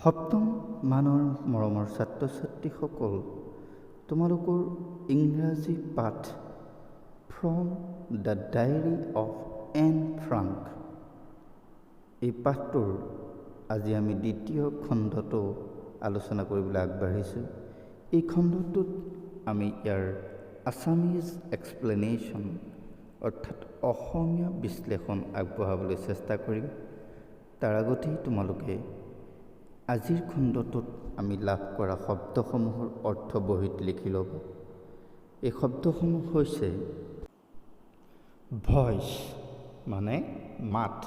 সপ্তম মানৰ মৰমৰ ছাত্ৰ ছাত্ৰীসকল, তোমালোকৰ ইংৰাজী পাঠ from the diary of Anne Frank. এই পাঠটোৰ আজি আমি দ্বিতীয় খণ্ডটো আলোচনা কৰিবলৈ আগবাঢ়িছোঁ। এই খণ্ডটোত আমি ইয়াৰ আছামিজ এক্সপ্লেনেশ্যন অৰ্থাৎ অসমীয়া বিশ্লেষণ আগবঢ়াবলৈ চেষ্টা কৰিম। তাৰ আগতেই তোমালোকে আজিৰ খণ্ডটোত আমি লাভ কৰা শব্দসমূহৰ অৰ্থ বহীত লিখি ল'ব। এই শব্দসমূহ হৈছে ভইচ মানে মাত,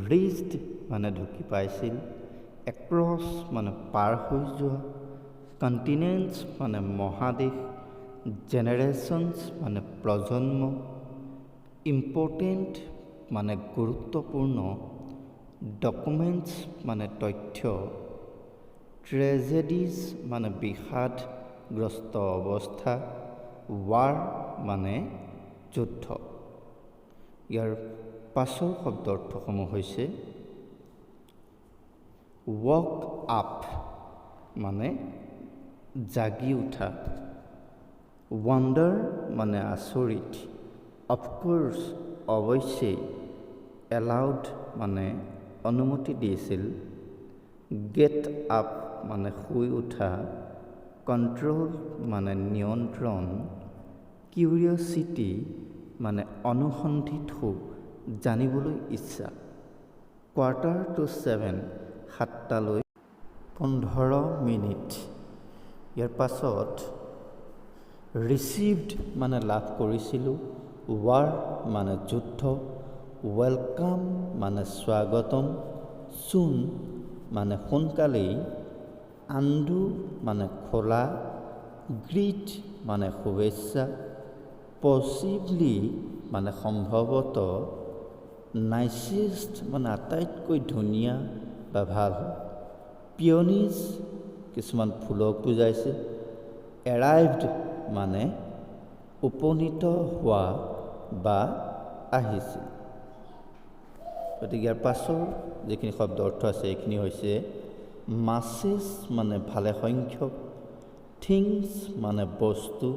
ৰিজড মানে ঢুকি পাইছিল, এক্ৰছ মানে পাৰ হৈ যোৱা, কণ্টিনেণ্টছ মানে মহাদেশ, জেনেৰেশ্যনছ মানে প্ৰজন্ম, ইম্পৰ্টেণ্ট মানে গুৰুত্বপূৰ্ণ, ডকুমেণ্টছ মানে তথ্য, ট্ৰেজেডিজ মানে বিষাদগ্ৰস্ত অৱস্থা, ৱাৰ মানে যুদ্ধ। ইয়াৰ পাছৰ শব্দ অৰ্থসমূহ হৈছে ৱক আপ মানে জাগি উঠা, ৱাণ্ডাৰ মানে আচৰিত, অফক'ৰ্ছ অৱশ্যেই, এলাউড মানে অনুমতি দিছিল, গেট আপ মানে শুই উঠা, কণ্ট্ৰল মানে নিয়ন্ত্ৰণ, কিউৰিয়চিটি মানে অনুসন্ধিৎসু জানিবলৈ ইচ্ছা, 6:45 7টালৈ 15 মিনিট। ইয়াৰ পাছত ৰিচিভড মানে লাভ কৰিছিলোঁ, ৱাৰ মানে যুদ্ধ, ৱেলকাম মানে স্বাগতম, চুন মানে সোনকালেই, আণ্ডু মানে খোলা, গ্ৰীট মানে শুভেচ্ছা, পচিবলি মানে সম্ভৱত, নাইচেষ্ট মানে আটাইতকৈ ধুনীয়া বা ভাল, পিয়নিজ কিছুমান ফুলক বুজাইছে, এৰাইভড মানে উপনীত হোৱা বা আহিছিল। গতিকে ইয়াৰ পাছৰ যিখিনি শব্দ অৰ্থ আছে এইখিনি হৈছে মাছেছ মানে ভালে সংখ্যক, থিংছ মানে বস্তু,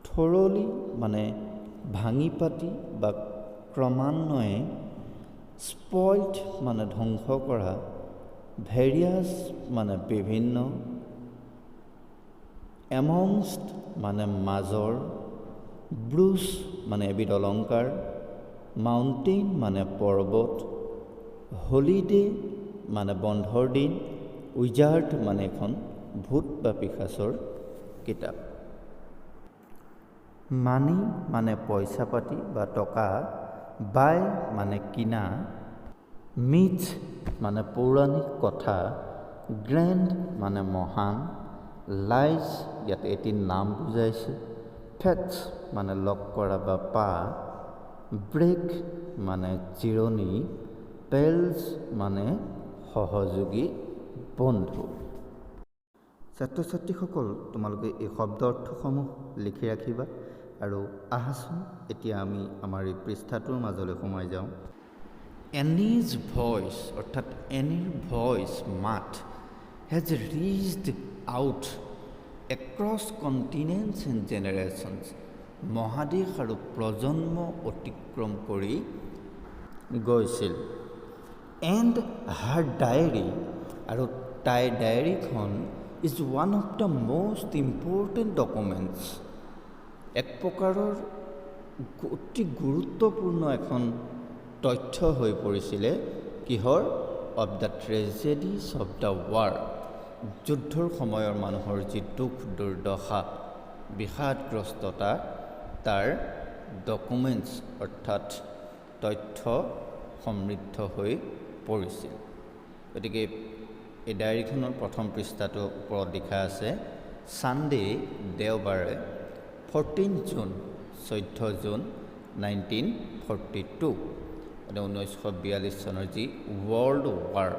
থৰলি মানে ভাঙি পাতি বা ক্ৰমান্বয়ে, স্পইল্ড মানে ধ্বংস কৰা, ভেৰিয়াছ মানে বিভিন্ন, এমংষ্ট মানে মাজৰ, ব্ৰুচ মানে এবিধ অলংকাৰ, মাউণ্টেইন মানে পৰ্বত, হলিডে মানে বন্ধৰ দিন, উইজাৰ্ড মানে এখন ভূত বা পিশাচৰ কিতাপ। মানি মানে পইচা পাতি বা টকা, বাই মানে কিনা, মিথ মানে পৌৰাণিক কথা, গ্ৰেণ্ড মানে মহান, লাইজ ইয়াত এটি নাম বুজাইছে, ফেক্টছ মানে লগ কৰা বা পা, ব্ৰেক মানে জিৰণি, পেলছ মানে সহযোগী বন্ধু। ছাত্ৰ ছাত্ৰীসকল, তোমালোকে এই শব্দ অৰ্থসমূহ লিখি ৰাখিবা। আৰু আহাচোন এতিয়া আমি আমাৰ এই পৃষ্ঠাটোৰ মাজলৈ সোমাই যাওঁ। এনিজ ভইচ অৰ্থাৎ এনিৰ ভইচ মাত has reached out across continents and generations, মহাদেশ আৰু প্ৰজন্ম অতিক্ৰম কৰি গৈছিল। এণ্ড হাৰ ডায়েৰী আৰু তাইৰ ডায়েৰীখন is one of the most important documents, এক প্ৰকাৰৰ অতি গুৰুত্বপূৰ্ণ এখন তথ্য হৈ পৰিছিলে। কিহৰ? Of the tragedies of the war, যুদ্ধৰ সময়ৰ মানুহৰ যি দুখ দুৰ্দশা বিষাদগ্ৰস্ততা তাৰ ডকুমেণ্টছ অৰ্থাৎ তথ্য সমৃদ্ধ হৈ পৰিছিল। গতিকে এই ডায়েৰীখনৰ প্ৰথম পৃষ্ঠাটো ওপৰত লিখা আছে, ছানডে দেওবাৰে 14 জুন 14 জুন 1942 মানে 1942 চনৰ যি ৱৰ্ল্ড ৱাৰ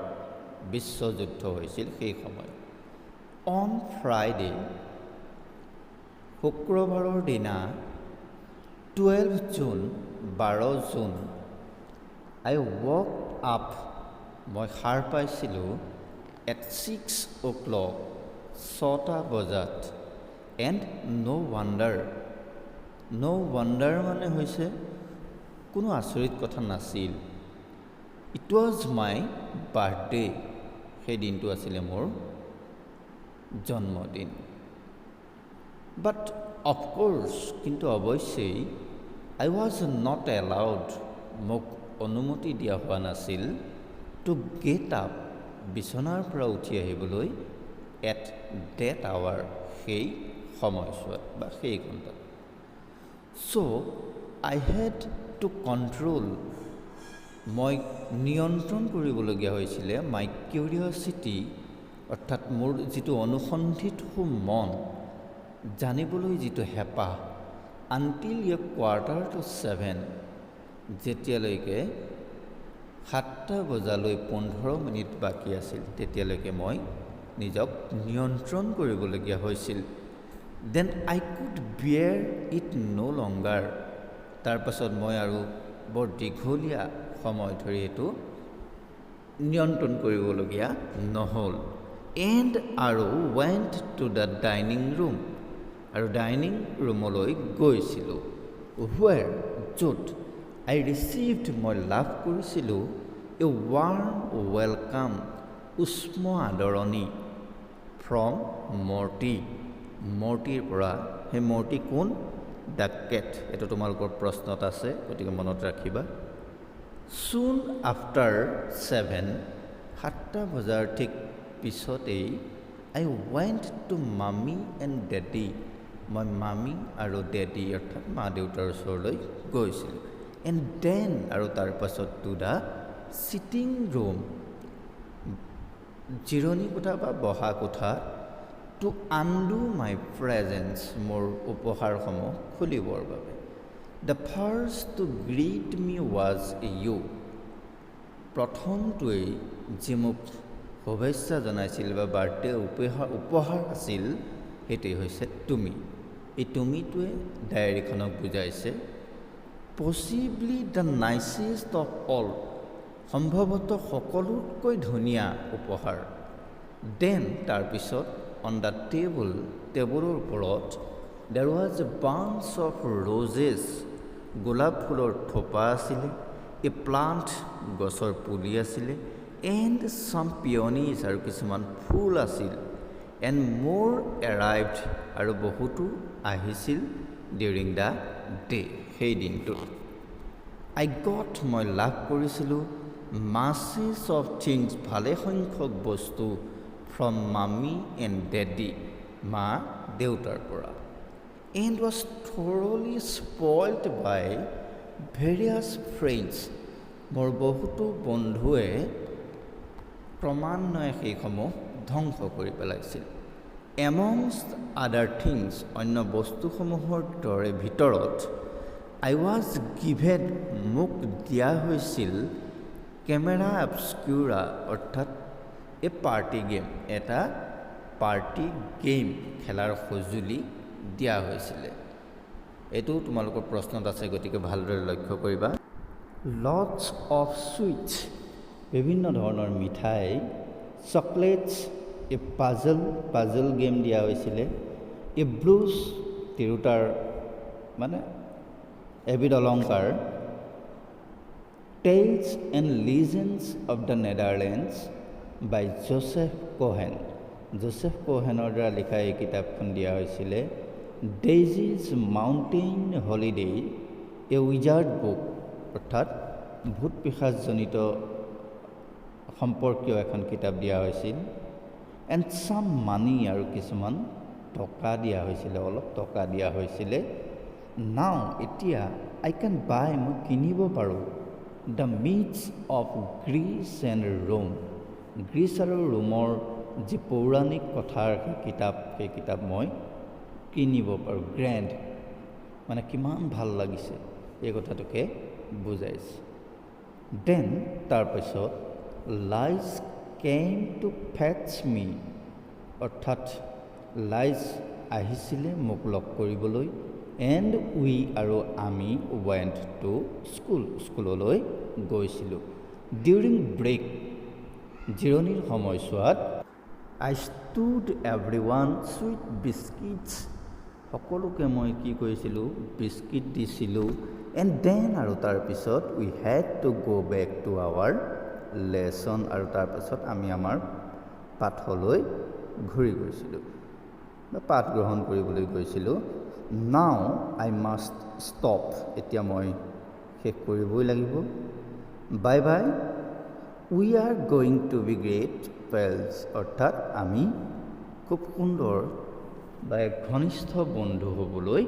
বিশ্বযুদ্ধ হৈছিল সেই সময়ত। অন ফ্ৰাইডে শুক্ৰবাৰৰ দিনা 12 জুন 12 জুন আই ৱক আপ মই সাৰ পাইছিলোঁ at 6 o'clock, 6টা বজাত, and no wonder মানে হৈছে কোনো আচৰিত কথা নাছিল। It was my birthday, সেই দিনটো আছিলে মোৰ জন্মদিন। But of course, কিন্তু অৱশ্যেই I was not allowed, মোক অনুমতি দিয়া হোৱা নাছিল to get up, বিচনাৰ পৰা উঠি আহিবলৈ at that hour, সেই সময়ছোৱাত বা সেই ঘণ্টাত। So I had to control, মই নিয়ন্ত্ৰণ কৰিবলগীয়া হৈছিলে my curiosity, অৰ্থাৎ মোৰ যিটো অনুসন্ধিৎসু মন, জানিবলৈ যিটো হেঁপাহ, until a 6:45, যেতিয়ালৈকে 7টা বজালৈ 15 মিনিট বাকী আছিল তেতিয়ালৈকে মই নিজক নিয়ন্ত্ৰণ কৰিবলগীয়া হৈছিল। Then I could bear it no longer, তাৰ পাছত মই আৰু বৰ দীঘলীয়া সময় ধৰি এইটো নিয়ন্ত্ৰণ কৰিবলগীয়া নহ'ল। And আৰু went to the dining room, আৰু ডাইনিং ৰুমলৈ গৈছিলোঁ, where, য'ত I received, মই লাভ কৰিছিলোঁ a warm welcome, উষ্ম আদৰণি from মৰ্টিৰ পৰা। সেই মৰ্টি কোন? The cat. এইটো তোমালোকৰ প্ৰশ্নত আছে, গতিকে মনত ৰাখিবা। Soon after 7, 7টা বজাৰ ঠিক পিছতেই I went to mommy and daddy, মই মামী আৰু ডেডি অৰ্থাৎ মা দেউতাৰ ওচৰলৈ গৈছিলোঁ। And then, আৰু তাৰ পাছত to the sitting room, জিৰণি কোঠা বা বহা কোঠা, to undo my presents, মোৰ উপহাৰসমূহ খুলিবৰ বাবে। The first to greet me was you, প্ৰথমটোৱেই যি মোক শুভেচ্ছা জনাইছিল বা বাৰ্থডে উপহাৰ আছিল সেইটোৱেই হৈছে তুমি। এই তুমিটোৱে ডায়েৰীখনক বুজাইছে। পচিবলি দ্য নাইচেষ্ট অফ অল, সম্ভৱতঃ সকলোতকৈ ধুনীয়া উপহাৰ। দেন, তাৰপিছত অন দ্য টেবুলৰ ওপৰত there was a bunch of roses, গোলাপ ফুলৰ থোপা আছিলে, এ প্লাণ্ট, গছৰ পুলি আছিলে, এণ্ড চাম পিয়নিজ, আৰু কিছুমান ফুল আছিল, এণ্ড মোৰ এৰাইভড, আৰু বহুতো আহিছিল ডিউৰিং দ্য ডে, সেই দিনটোত। আই গট, মই লাভ কৰিছিলোঁ মাছেছ অফ থিংছ, ভালে সংখ্যক বস্তু, ফ্ৰম মামী এণ্ড ডেডি, মা দেউতাৰ পৰা। And was thoroughly spoiled by various friends, মোৰ বহুতো বন্ধুৱে ক্ৰমান্বয়ে সেইসমূহ ধ্বংস কৰি পেলাইছিল। এমংষ্ট আদাৰ থিংছ, অন্য বস্তুসমূহৰ ভিতৰত আই ৱাজ গিভেন, মোক দিয়া হৈছিল কেমেৰা অবস্কিউৰা, অৰ্থাৎ এ পাৰ্টি গেম, এটা পাৰ্টি গেম খেলাৰ সঁজুলি দিয়া হৈছিলে। এইটো তোমালোকৰ প্ৰশ্নত আছে, গতিকে ভালদৰে লক্ষ্য কৰিবা। লটছ অফ চুইটছ, বিভিন্ন ধৰণৰ মিঠাই, চকলেটছ, এ পাজল গেম দিয়া হৈছিলে, এ ব্লুজ, তিৰোতাৰ মানে এবিধ অলংকাৰ, tales and legends of the Netherlands by Joseph কোহেনৰ দ্বাৰা লিখা এই কিতাপখন দিয়া হৈছিলে। Daisy's mountain holiday, a wizard book, অৰ্থাৎ ভূত পিশাচজনিত সম্পৰ্কীয় এখন কিতাপ দিয়া হৈছিল। এণ্ড চাম মানি, আৰু কিছুমান টকা দিয়া হৈছিলে, অলপ টকা দিয়া হৈছিলে। নাও, এতিয়া আই কেন বাই, মই কিনিব পাৰোঁ the myths of Greece and Rome, Greece আৰু ৰোমৰ যি পৌৰাণিক কথাৰ সেই কিতাপ মই কিনিব পাৰোঁ। গ্ৰেণ্ড মানে কিমান ভাল লাগিছে এই কথাটোকে বুজাইছে। দেন তাৰপিছত লাইজ কেম টু ফেটছ মি, অৰ্থাৎ লাইজ আহিছিলে মোক লগ কৰিবলৈ, এণ্ড উই, আৰু আমি ৱেণ্ট টু স্কুললৈ গৈছিলোঁ। ডিউৰিং ব্ৰেক, জিৰণিৰ সময়ছোৱাত আই ষ্টুড এভৰিৱান চুইট বিস্কিটছ, সকলোকে মই কি কৰিছিলোঁ, বিস্কিট দিছিলোঁ। এণ্ড দেন আৰু তাৰপিছত উই হেড টু গ' বেক টু আৱাৰ লেচন, আৰু তাৰপাছত আমি আমাৰ পাঠলৈ ঘূৰি গৈছিলোঁ বা পাঠ গ্ৰহণ কৰিবলৈ গৈছিলোঁ। নাও আই মাষ্ট ষ্টপ, এতিয়া মই শেষ কৰিবই লাগিব। Bye bye, we are going to be great pals, অৰ্থাৎ আমি খুব সুন্দৰ বা এক ঘনিষ্ঠ বন্ধু হ'বলৈ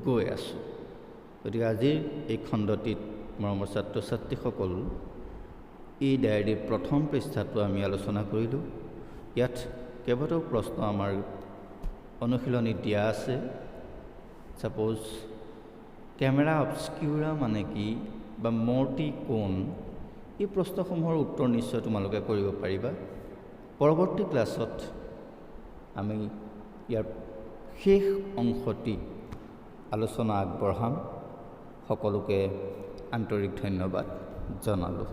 গৈ আছোঁ। গতিকে আজিৰ এই খণ্ডটিত মৰমৰ ছাত্ৰ ছাত্ৰীসকল, এই ডায়েৰীৰ প্ৰথম পৃষ্ঠাটো আমি আলোচনা কৰিলোঁ। ইয়াত কেইবাটাও প্ৰশ্ন আমাৰ অনুশীলনী দিয়া আছে। ছাপ'জ কেমেৰা অবস্কিউৰা মানে কি, বা মৰ্টি কোন, এই প্ৰশ্নসমূহৰ উত্তৰ নিশ্চয় তোমালোকে কৰিব পাৰিবা। পৰৱৰ্তী ক্লাছত আমি ইয়াৰ শেষ অংশটি আলোচনা আগবঢ়াম। সকলোকে আন্তৰিক ধন্যবাদ জনালোঁ।